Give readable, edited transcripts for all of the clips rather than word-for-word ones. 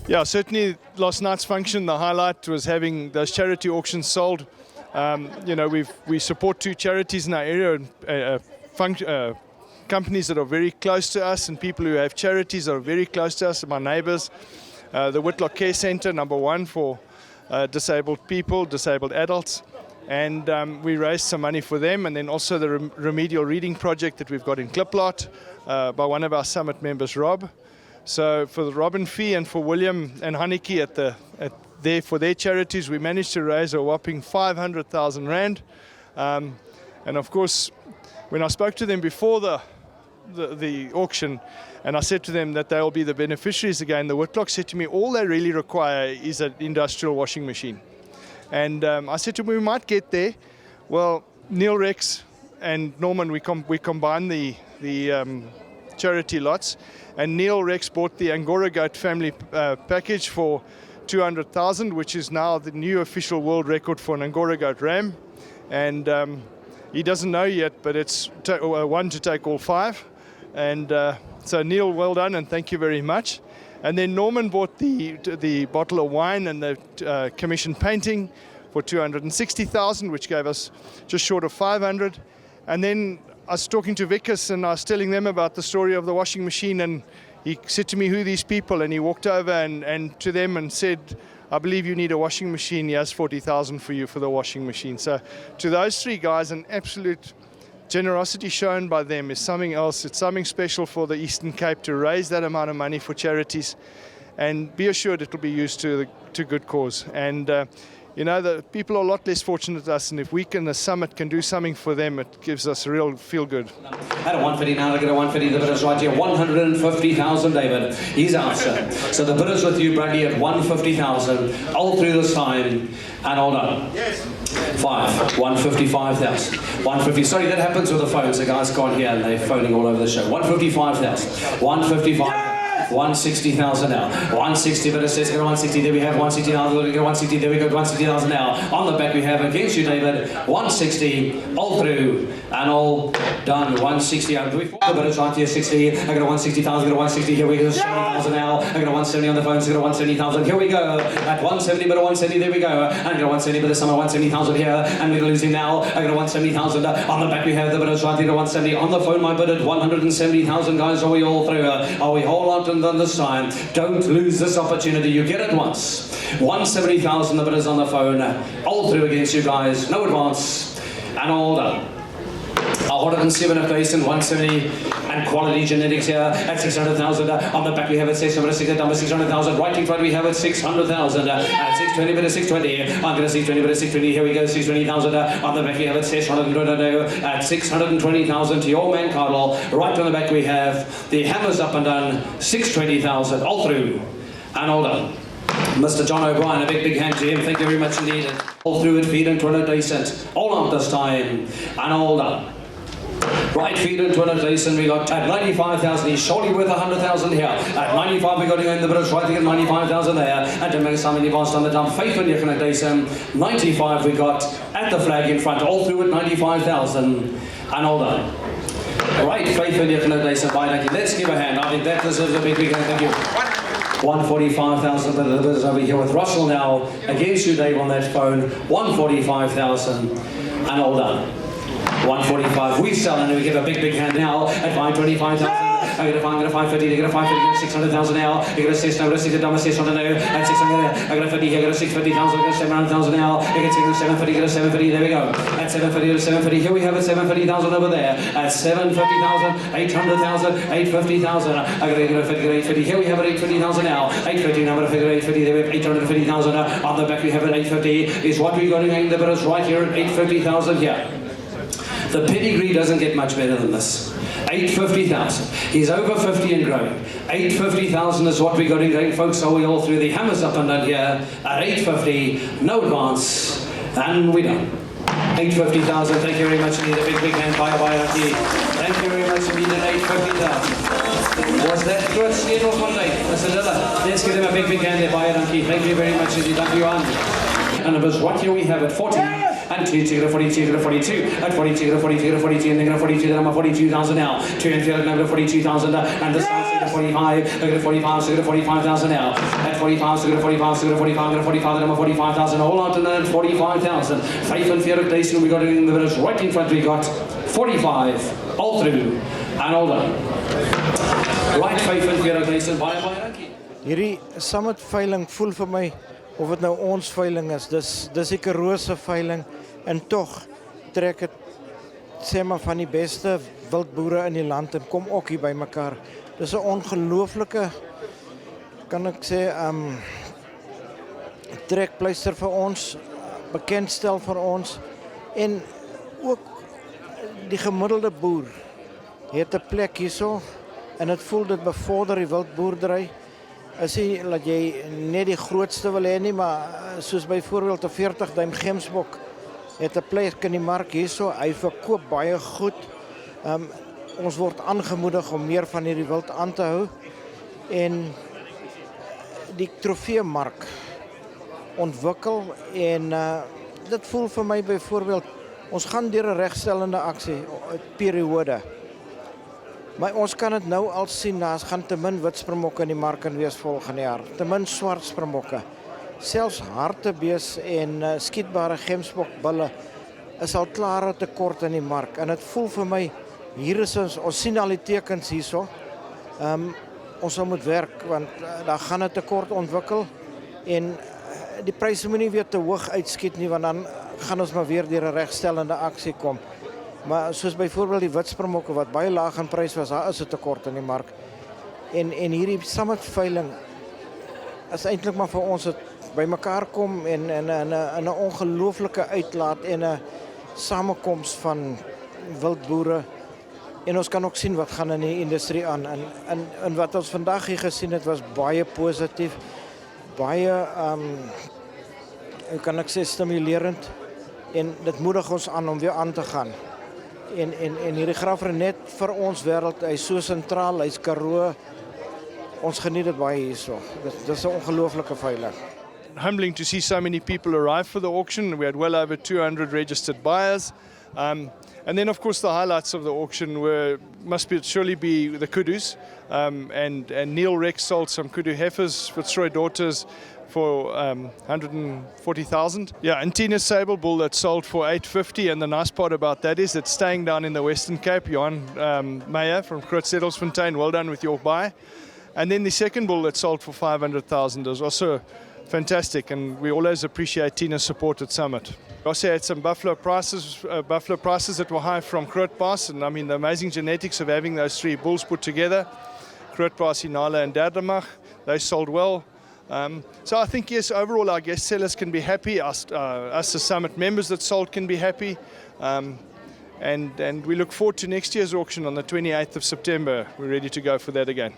Yeah, certainly last night's function, the highlight was having those charity auctions sold. You know, we support 2 charities in our area, companies that are very close to us and people who have charities that are very close to us, my neighbours. The Whitlock Care Centre, #1 for disabled people, disabled adults. And we raised some money for them, and then also the remedial reading project that we've got in Kliplot by one of our summit members, Rob. So for the Robin Fee and for William and Haneke for their charities, we managed to raise a whopping 500,000 Rand. And of course, when I spoke to them before the auction, and I said to them that they will be the beneficiaries again, the Whitlock said to me, all they really require is an industrial washing machine. And I said to them, we might get there. Well, Neil Rex and Norman, we combined the charity lots, and Neil Rex bought the Angora goat family package for 200,000, which is now the new official world record for an Angora goat ram. And he doesn't know yet, but it's one to take all 5. And so Neil, well done, and thank you very much. And then Norman bought the bottle of wine and the commissioned painting for 260,000, which gave us just short of 500. And then I was talking to Vickers and I was telling them about the story of the washing machine, and he said to me, who are these people? And he walked over and to them and said, I believe you need a washing machine. He has 40,000 for you for the washing machine. So to those 3 guys, an absolute generosity shown by them is something else. It's something special for the Eastern Cape to raise that amount of money for charities, and be assured it will be used to good cause. And you know, the people are a lot less fortunate than us, and if we can, the summit can do something for them, it gives us a real feel good. At a 150 now, look at a 150, the bid is right here, 150,000, David. He's out, sir. So the bid is with you, Bradley, at 150,000, all through this time, and all done. Yes. 155,000. 150, sorry, that happens with the phones. The guys can't hear and they're phoning all over the show. 155,000. 155. 160,000 now. 160, but it says 160. There we have 160 now. We're going to go 160. There we go. 160,000 now. On the back we have against you, David. 160 all through and all done. 160. I'm doing the bit of right here. 60. I got a 160,000. Got a 160. Here we go. 70,000 now. I got a 170 on the phones. Got a 170,000. Here we go. At 170, but a 170. There we go. And I got a 170, but there's some 170,000 here. And we're losing now. I got a 170,000. On the back we have the bit of right here. 170 on the phone. My bid at 170,000. Guys, are we all through? Are we whole lot on this time? Don't lose this opportunity. You get it once. 170,000. The bid is on the phone. All through against you guys. No advance. And all done. 107 of Basin, 170, and Quality Genetics here at 600,000. On the back we have it 660, number 600,000. Right in front we have it 600,000. At 620, but a 620. I'm going to 620, but a 620. Here we go, 620,000. On the back we have it 620 at 620,000 to your man Carlo. Right on the back we have the hammers up and done, 620,000. All through and all done. Mr. John O'Brien, a big hand to him. Thank you very much indeed. All through it, feed and 20 decent. All out this time and all done. Right feed into an Jason, we got at 95,000, he's surely worth 100,000 here. At 95 we got to go in the British right to get 95,000 there. And to make something advanced on the dump, Faith and Yukon Jason, 95 we got at the flag in front, all through at 95,000 and all done. Right, Faith and Yukon Jason, thank you. Let's give a hand, I think that deserves a big hand, thank you. 145,000, but the bid is over here with Russell now against you, Dave, on that phone. 145,000 and all done. 145, we sell and we give a big hand now at 525,000. I get a 550, they get a 550, 600,000 now. You get a 600, 600 now, at 600, I got a 50, I got a 650,000, I got a 700,000 now. I get 750, get a 750, there we go. At 750 to 750, here we have a 750,000 over there. At 750,000, 800,000, 850,000. I got a 850, here we have it 850,000 now. 850, now I'm going to figure 850, there we have 850,000. On the back we have it 850, is what we're going to aim the bidders right here at 850,000 here. The pedigree doesn't get much better than this. 850,000. He's over 50 and growing. 850,000 is what we got in growing, folks. So we all through the hammers up and down here at 850. No advance, and we're done. 850,000. Thank you very much indeed. A big hand. Bye. Thank you very much indeed. At 850,000. Was that good schedule for today, Mr. Dilla? Let's give him a big hand there. Bye, Thank you very much indeed. Thank you, Andy. And it was right here we have it, 40, and 2, 42, 42, at 42, 42, 42, and then 42, number 42,000 now, 2 and 3, number 42,000, and the south 45, look at 45, so 45,000 now, at 45, so 45, so 45, 45, number 45,000, all out and then 45,000, 45 days, we got it in the village, right in front, we got 45, all through, and all done. Right, 45 days, and bye. Hierdie summit veiling voel vir my of dit nou ons veiling is. Dis die Karoo-lus veiling en tog trek dit sê maar van die beste wildboere in die land en kom ook hier by mekaar. Dis 'n ongelooflike, kan ek sê, trekpleister vir ons, bekendstel vir ons en ook die gemiddelde boer het 'n plek hierso en dit voel dit bevorder die wildboerdery. Is nie dat jy net die grootste wil hê nie, maar soos byvoorbeeld 'n 40 duim gemsbok het 'n plek in die mark hierso. Hy verkoop baie goed. Ons word aangemoedig om meer van hierdie wild aan te hou en die trofeemark ontwikkel en dit voel vir my byvoorbeeld ons gaan deur 'n regstellende aksie periode. Maar ons kan dit nou al sien, daar's gaan te min wit springbokke in die mark in wees volgende jaar. Te min swart springbokke. Selfs hartebees en skietbare gemsbokbulle is al klare tekort in die mark. En dit voel vir my, hier is ons sien al die tekens hierso. Ons sal moet werk, want daar gaan 'n tekort ontwikkel. En die pryse moet nie weer te hoog uitskiet nie, want dan gaan ons maar weer deur 'n regstellende aksie kom. Maar soos byvoorbeeld die wit springbokke wat baie laag in prys was, daar is 'n tekort in die mark. En hierdie summitveiling is eintlik maar vir ons het by mekaar kom en 'n ongelooflike uitlaat en 'n samekoms van wildboere. En ons kan ook sien wat gaan in die industrie aan. En wat ons vandag hier gesien het was baie positief, baie hoe kan ek sê, stimulerend en dit moedig ons aan om weer aan te gaan. En hierdie Graaff-Reinet vir ons wêreld, hy's so sentraal, hy's Karoo. Ons geniet dit baie hierso. Dis 'n ongelooflike veiling. Humbling to see so many people arrive for the auction. We had well over 200 registered buyers. And then, of course, the highlights of the auction surely be the kudus. And Neil Rex sold some kudu heifers, Fitzroy daughters, for 140,000. Yeah, and Tina's sable bull that sold for 850. And the nice part about that is it's staying down in the Western Cape. Johan Meyer from Graaff-Reinet, well done with your buy. And then the second bull that sold for 500,000 is also fantastic, and we always appreciate Tina's support at Summit. We also had some buffalo prices that were high from Karoo-lus, and I mean the amazing genetics of having those three bulls put together, Karoo-lus, Inala and Dardamach, they sold well. So I think, yes, overall our guest sellers can be happy, us as Summit members that sold can be happy, and we look forward to next year's auction on the 28th of September. We're ready to go for that again.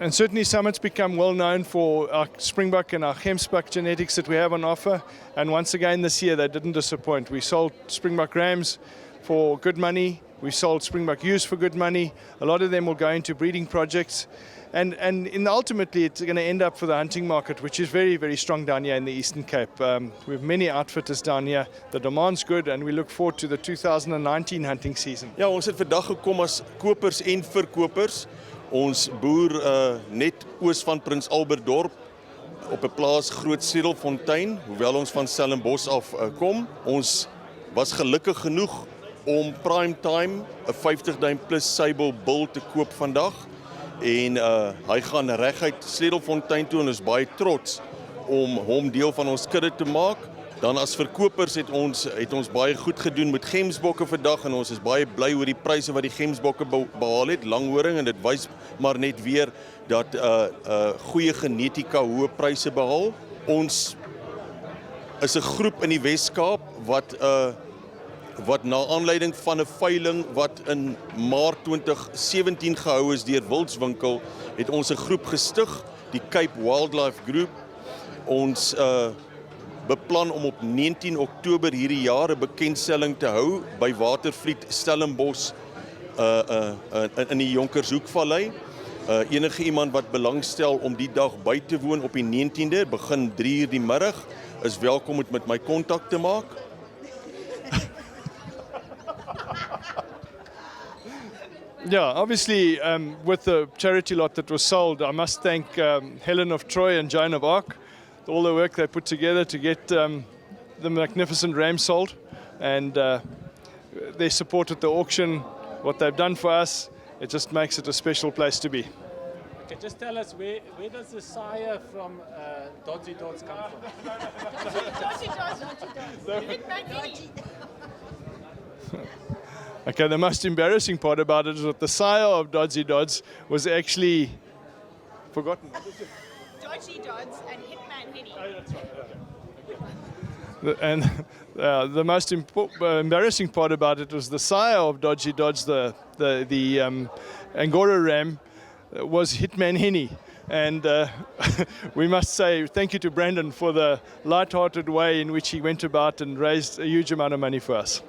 And certainly Summit's become well known for our Springbok and our Gemsbok genetics that we have on offer. And once again this year they didn't disappoint. We sold Springbok Rams for good money. We sold Springbok ewes for good money. A lot of them will go into breeding projects. And ultimately it's going to end up for the hunting market, which is very, very strong down here in the Eastern Cape. We have many outfitters down here. The demand's good and we look forward to the 2019 hunting season. Ja, ons het vandag gekom as kopers en verkopers. Ons boer net oos van Prins Albertdorp op 'n plaas Groot Sedelfontein, hoewel ons van Stellenbosch af kom. Ons was gelukkig genoeg om prime time 'n 50 duim plus sable bull te koop vandag. En hy gaan reguit Sedelfontein toe en ons is baie trots om hom deel van ons kudde te maak. Dan as verkopers het ons baie goed gedoen met gemsbokke vandag en ons is baie bly oor die pryse wat die gemsbokke behaal het, langhoring, en dit wys maar net weer dat goeie genetika hoë pryse behaal. Ons is 'n groep in die Wes-Kaap wat na aanleiding van 'n veiling wat in Maart 2017 gehou is deur Wildswinkel, het ons 'n groep gestig, die Cape Wildlife Group. Ons beplan om op 19 Oktober hierdie jaar 'n bekendstelling te hou by Watervliet Stellenbosch in die Jonkershoekvallei. Enige iemand wat belangstel om die dag by te woon op die 19de, begin 3 uur die middag. is welkom om met my kontak te maak. Yeah, obviously, with the charity lot that was sold, I must thank Helen of Troy and Joan of Arc, all the work they put together to get the magnificent ram sold, and their support at the auction, what they've done for us, it just makes it a special place to be. Okay, just tell us where does the sire from Dodgy Dods come from? Okay, the most embarrassing part about it is that the sire of Dodgy Dods was actually forgotten. Dodgy Dods and Hitman Henny. Oh, that's right. Okay. And the most embarrassing part about it was the sire of Dodgy Dods, the Angora ram, was Hitman Henny. And we must say thank you to Brandon for the light-hearted way in which he went about and raised a huge amount of money for us.